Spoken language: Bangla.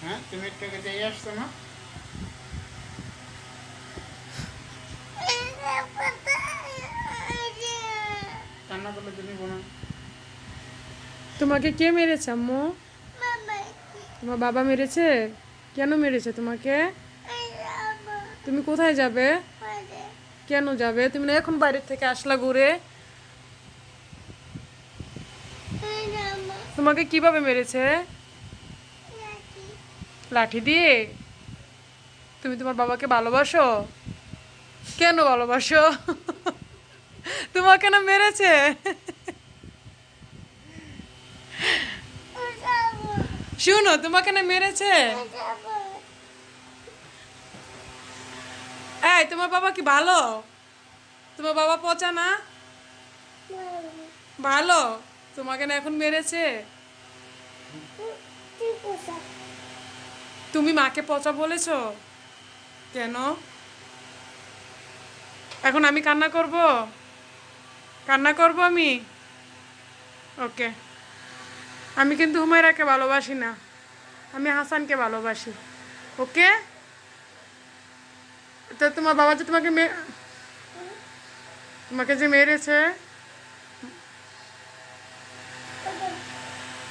হ্যাঁ, তুমি একটু আগে দিয়ে আসছো না? কান্না করলে তুমি বোনা। তোমাকে কে মেরেছে আম্মু? তোমার বাবা মেরেছে? কেন মেরেছে তোমাকে? তুমি কোথায় যাবে? কেন যাবে? তুমি না এখন বাইরের থেকে আসলা ঘুরে। তোমাকে কিভাবে মেরেছে? লাঠি দিয়ে? তুমি তোমার বাবাকে ভালোবাসো? কেন ভালোবাসো? তোমাকে না মেরেছে? শুনো, তোমাকে না মেরেছে? এই, তোমার বাবা কি ভালো? তোমার বাবা পচা না? ভালো? তোমাকে না এখন মেরেছে? তুমি মাকে পচা বলেছো? কেন? এখন আমি কান্না করব? কান্না করব আমি? ওকে। আমি কিন্তু হুমায়রাকে ভালোবাসি না, আমি হাসানকে ভালোবাসি। ওকে? তো তোমার বাবা যে তোমাকে তোমাকে যে মেরেছে,